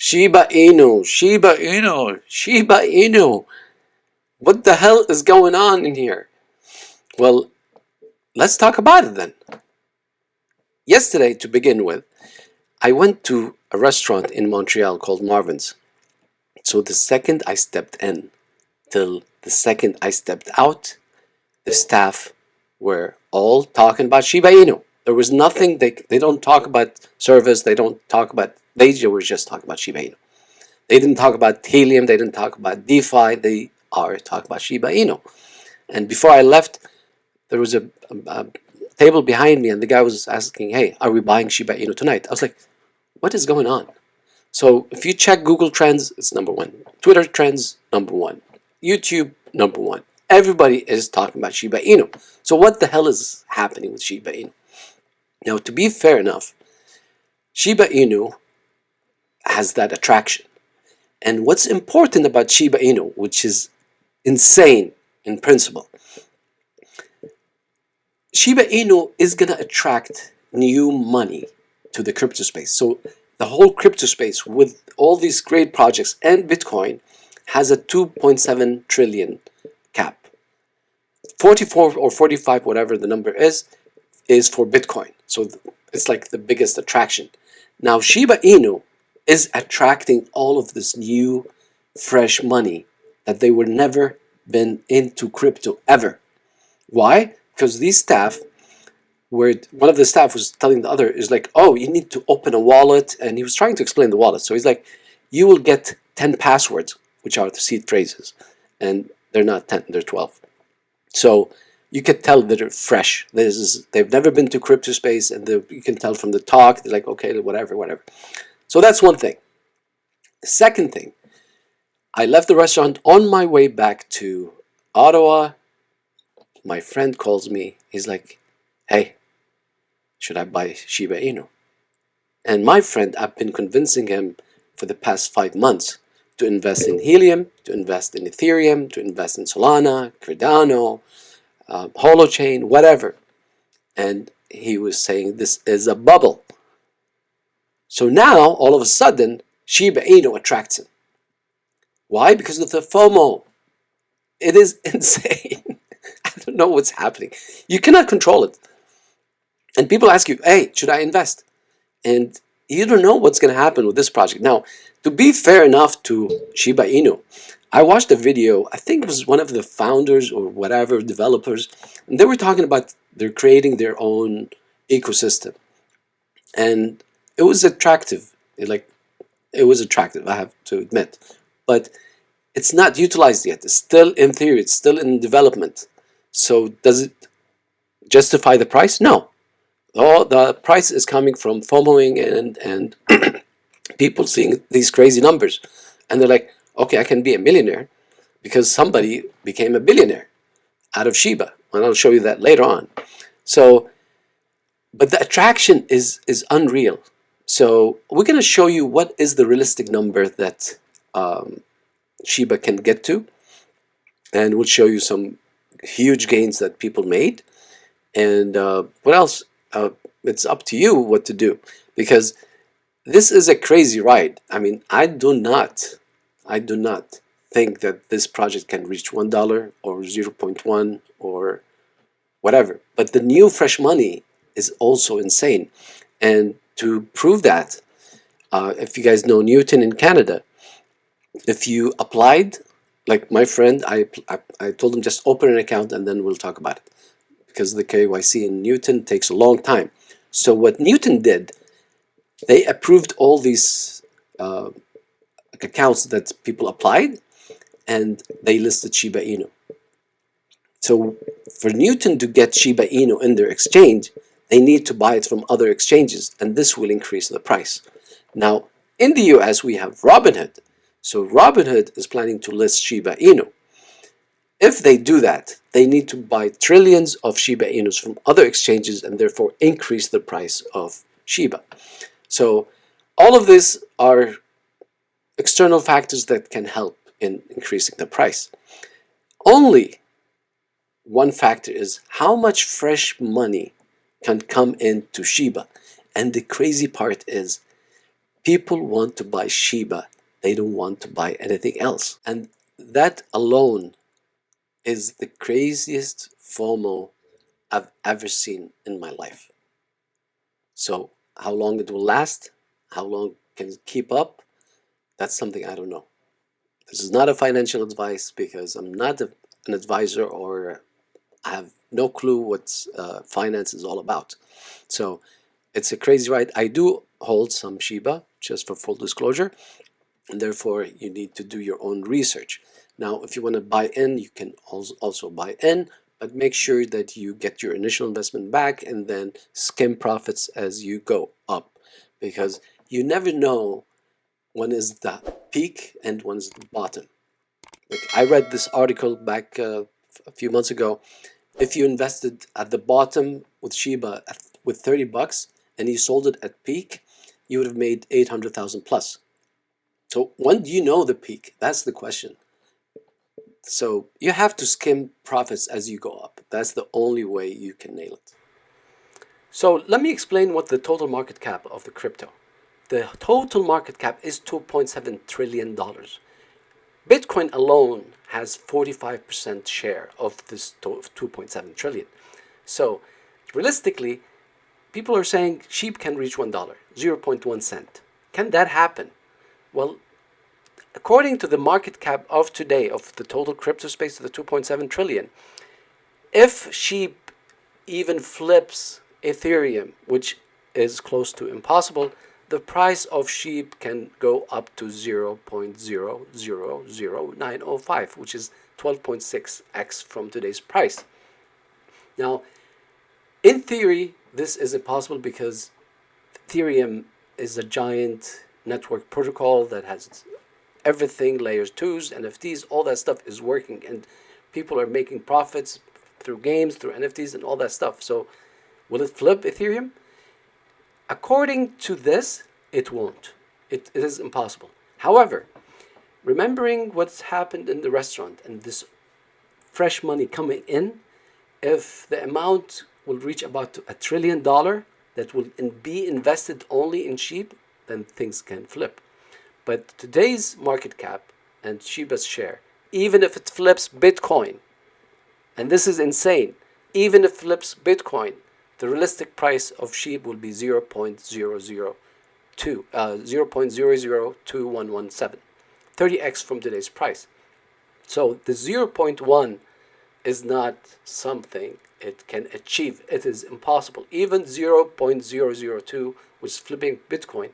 Shiba Inu, Shiba Inu, Shiba Inu. What the hell is going on in here? Well, let's talk about it then. Yesterday, to begin with, I went to a restaurant in Montreal called Marvin's. So the second I stepped in till the second I stepped out, the staff were all talking about Shiba Inu. There was nothing, they don't talk about service, they don't talk about, they were just talking about Shiba Inu. They didn't talk about helium, they didn't talk about DeFi, they are talking about Shiba Inu. And before I left, there was a table behind me and the guy was asking, hey, are we buying Shiba Inu tonight? I was like, what is going on? So if you check Google Trends, it's number one. Twitter Trends, number one. YouTube, number one. Everybody is talking about Shiba Inu. So what the hell is happening with Shiba Inu? Now, to be fair enough, Shiba Inu has that attraction. And what's important about Shiba Inu, which is insane in principle, Shiba Inu is going to attract new money to the crypto space. So the whole crypto space with all these great projects and Bitcoin has a 2.7 trillion cap. 44 or 45, whatever the number is for Bitcoin. So it's like the biggest attraction. Now Shiba Inu is attracting all of this new, fresh money that they were never been into crypto ever. Why? Because these staff, where one of the staff was telling the other, is like, oh, you need to open a wallet, and he was trying to explain the wallet. So he's like, you will get 10 passwords, which are the seed phrases, and they're not 10, they're 12. So you can tell that they're fresh. They've never been to crypto space, and you can tell from the talk, they're like, okay, whatever. So that's one thing. The second thing, I left the restaurant on my way back to Ottawa. My friend calls me. He's like, hey, should I buy Shiba Inu? And my friend, I've been convincing him for the past 5 months to invest in helium, to invest in Ethereum, to invest in Solana, Cardano, Holochain, whatever. And he was saying this is a bubble. So now, all of a sudden, Shiba Inu attracts him. Why? Because of the FOMO. It is insane. I don't know what's happening. You cannot control it. And people ask you, hey, should I invest? And you don't know what's going to happen with this project. Now, to be fair enough to Shiba Inu, I watched a video, I think it was one of the founders or whatever, developers, and they were talking about they're creating their own ecosystem. And it was attractive. It was attractive, I have to admit. But it's not utilized yet. It's still in theory. It's still in development. So does it justify the price? No. Oh, the price is coming from FOMOing and people seeing these crazy numbers. And they're like, okay, I can be a millionaire because somebody became a billionaire out of Shiba. And I'll show you that later on. So, but the attraction is unreal. So we're going to show you what is the realistic number that Shiba can get to. And we'll show you some huge gains that people made. And what else? It's up to you what to do, because this is a crazy ride. I mean, I do not think that this project can reach $1 or 0.1 or whatever. But the new fresh money is also insane. And to prove that, if you guys know Newton in Canada, if you applied, like my friend, I told him just open an account and then we'll talk about it, because the KYC in Newton takes a long time. So what Newton did, they approved all these accounts that people applied, and they listed Shiba Inu. So for Newton to get Shiba Inu in their exchange, they need to buy it from other exchanges, and this will increase the price. Now, in the US, we have Robinhood. So Robinhood is planning to list Shiba Inu. If they do that, they need to buy trillions of Shiba Inus from other exchanges and therefore increase the price of Shiba. So all of these are external factors that can help in increasing the price. Only one factor is how much fresh money can come into Shiba. And the crazy part is People want to buy Shiba. They don't want to buy anything else. And that alone is the craziest FOMO I've ever seen in my life. So how long it will last, how long can it keep up, that's something I don't know. This is not a financial advice because I'm not an advisor, or I have no clue what finance is all about. So it's a crazy ride. I do hold some Shiba, just for full disclosure, and therefore you need to do your own research. Now, if you want to buy in, you can also buy in, but make sure that you get your initial investment back and then skim profits as you go up, because you never know when is the peak and when is the bottom. Like, I read this article back a few months ago. If you invested at the bottom with Shiba with $30 and you sold it at peak, you would have made 800,000 plus. So when do you know the peak? That's the question. So you have to skim profits as you go up. That's the only way you can nail it. So let me explain what the total market cap of the crypto. The total market cap is $2.7 trillion. Bitcoin alone has 45% share of this 2.7 trillion. So realistically, people are saying SHIB can reach $1, 0.1 cent. Can that happen? Well, according to the market cap of today of the total crypto space of the 2.7 trillion, if SHIB even flips Ethereum, which is close to impossible, the price of SHIB can go up to 0.000905, which is 12.6x from today's price. Now, in theory, this is impossible because Ethereum is a giant network protocol that has everything, layers 2s, NFTs, all that stuff is working, and people are making profits through games, through NFTs, and all that stuff. So will it flip Ethereum? According to this, it won't. It is impossible. However, remembering what's happened in the restaurant and this fresh money coming in, if the amount will reach about $1 trillion that will be invested only in SHIB, then things can flip. But today's market cap and Shiba's share, even if it flips Bitcoin, and this is insane, even if it flips Bitcoin, the realistic price of SHIB will be 0.002117, 30x from today's price. So the 0.1 is not something it can achieve. It is impossible. Even 0.002, which is flipping Bitcoin,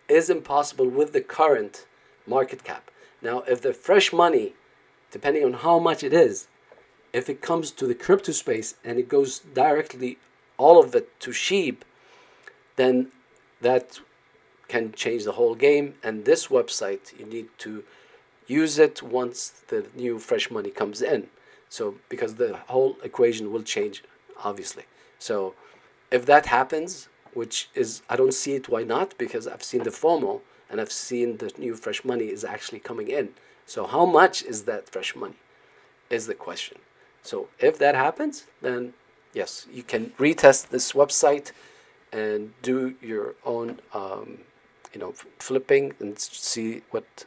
is impossible with the current market cap. Now, if the fresh money, depending on how much it is, if it comes to the crypto space and it goes directly, all of it, to SHIB, then that can change the whole game. And this website, you need to use it once the new fresh money comes in. So because the whole equation will change, obviously. So if that happens, which is, I don't see it, why not? Because I've seen the FOMO and I've seen the new fresh money is actually coming in. So how much is that fresh money is the question. So if that happens, then yes, you can retest this website and do your own, flipping and see what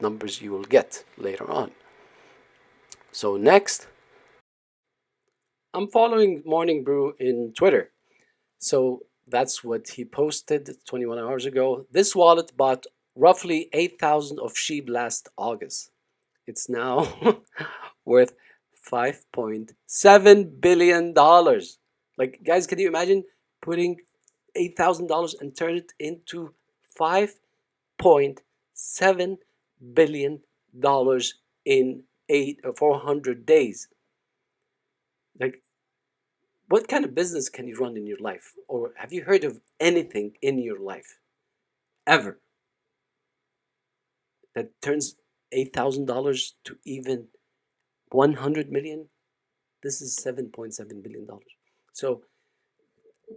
numbers you will get later on. So next, I'm following Morning Brew in Twitter. So that's what he posted 21 hours ago. This wallet bought roughly 8,000 of SHIB last August. It's now worth $5.7 billion. Like, guys, can you imagine putting $8,000 and turn it into $5.7 billion in 400 days? Like, what kind of business can you run in your life? Or have you heard of anything in your life ever that turns $8,000 to even 100 million? This is $7.7 billion. So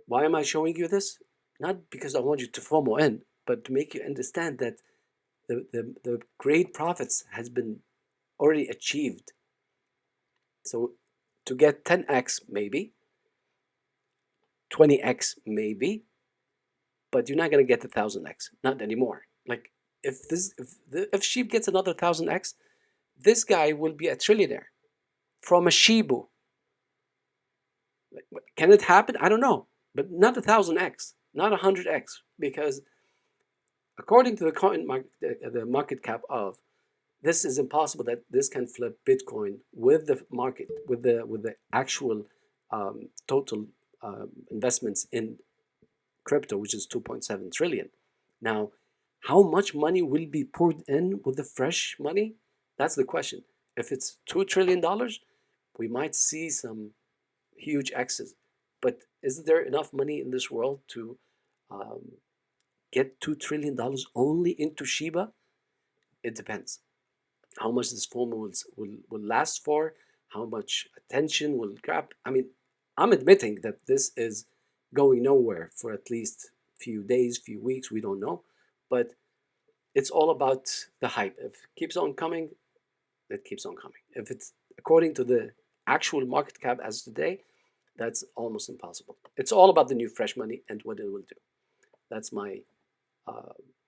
why am I showing you this? Not because I want you to FOMO in, but to make you understand that the great profits has been already achieved. So to get 10x maybe, 20x maybe, but you're not gonna get the 1000x, not anymore. Like if Sheep gets another 1000x, this guy will be a trillionaire from a Shibu. Can it happen? I don't know, but not 1000x, not 100x, because according to the the market cap of this is impossible that this can flip Bitcoin with the market, with the actual total investments in crypto, which is 2.7 trillion. Now, how much money will be poured in with the fresh money? That's the question. If it's $2 trillion, we might see some huge X's. But is there enough money in this world to um, get $2 trillion only into Shiba? It depends. How much this FOMO will last for, how much attention will grab. I mean, I'm admitting that this is going nowhere for at least few days, few weeks, we don't know. But it's all about the hype. If it keeps on coming, it keeps on coming. If it's according to the actual market cap as today, that's almost impossible. It's all about the new fresh money and what it will do. That's my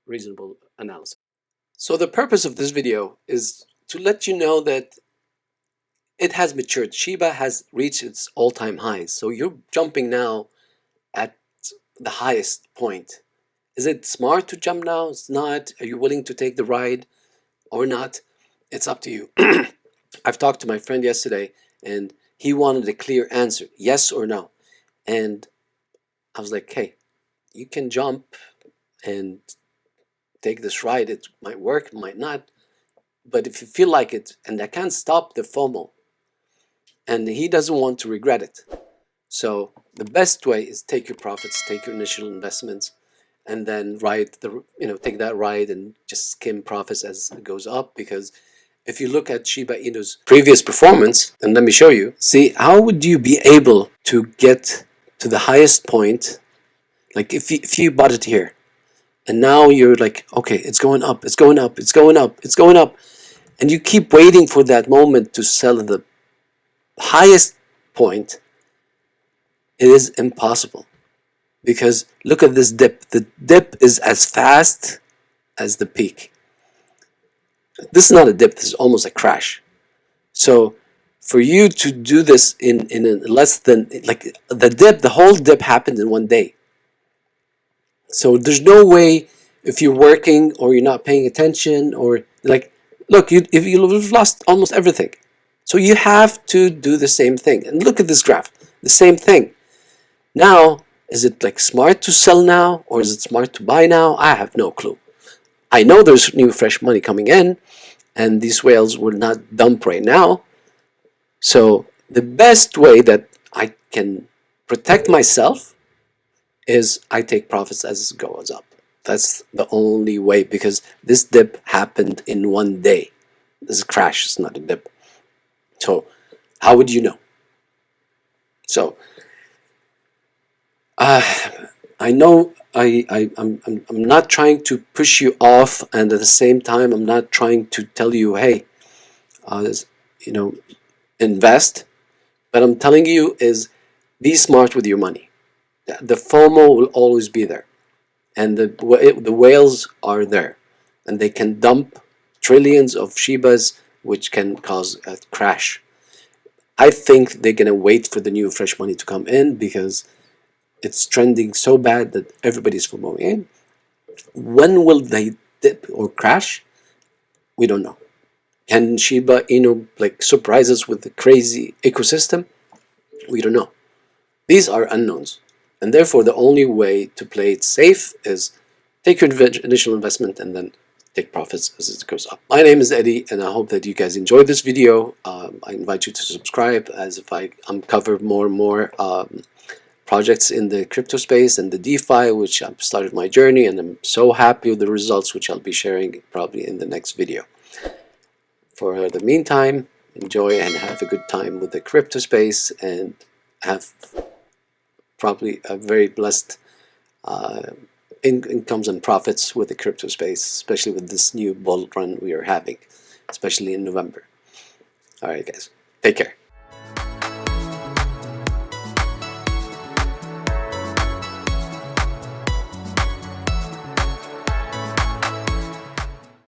reasonable analysis. So the purpose of this video is to let you know that it has matured. Shiba has reached its all-time highs. So you're jumping now at the highest point. Is it smart to jump now? It's not. Are you willing to take the ride or not? It's up to you. I've talked to my friend yesterday and he wanted a clear answer, yes or no. And I was like, hey, you can jump and take this ride. It might work, it might not. But if you feel like it, and I can't stop the FOMO, and he doesn't want to regret it. So the best way is take your profits, take your initial investments, and then take that ride and just skim profits as it goes up. Because if you look at Shiba Inu's previous performance, and let me show you, see, how would you be able to get to the highest point? Like if you bought it here, and now you're like, okay, it's going up, it's going up, it's going up, it's going up, and you keep waiting for that moment to sell at the highest point, it is impossible. Because look at this dip. The dip is as fast as the peak. This is not a dip, this is almost a crash. So for you to do this in less than, like the whole dip happened in one day. So there's no way, if you're working or you're not paying attention, or like, look, if you've lost almost everything. So you have to do the same thing. And look at this graph, the same thing. Now, is it like smart to sell now, or is it smart to buy now? I have no clue. I know there's new fresh money coming in, and these whales will not dump right now. So the best way that I can protect myself is I take profits as it goes up. That's the only way, because this dip happened in one day. This is a crash, it's not a dip. So how would you know? So I know I'm not trying to push you off, and at the same time I'm not trying to tell you, hey, invest. But I'm telling you is, be smart with your money. The FOMO will always be there, and the whales are there, and they can dump trillions of Shibas, which can cause a crash. I think they're gonna wait for the new fresh money to come in, because it's trending so bad that everybody's FOMOing in. When will they dip or crash? We don't know. Can Shiba Inu surprise us with the crazy ecosystem? We don't know. These are unknowns, and therefore the only way to play it safe is take your initial investment and then take profits as it goes up. My name is Eddie, and I hope that you guys enjoyed this video. I invite you to subscribe, as if I uncover more and more projects in the crypto space and the DeFi, which I've started my journey, and I'm so happy with the results, which I'll be sharing probably in the next video. For the meantime, enjoy and have a good time with the crypto space, and have probably a very blessed incomes and profits with the crypto space, especially with this new bull run we are having, especially in November. All right, guys, take care.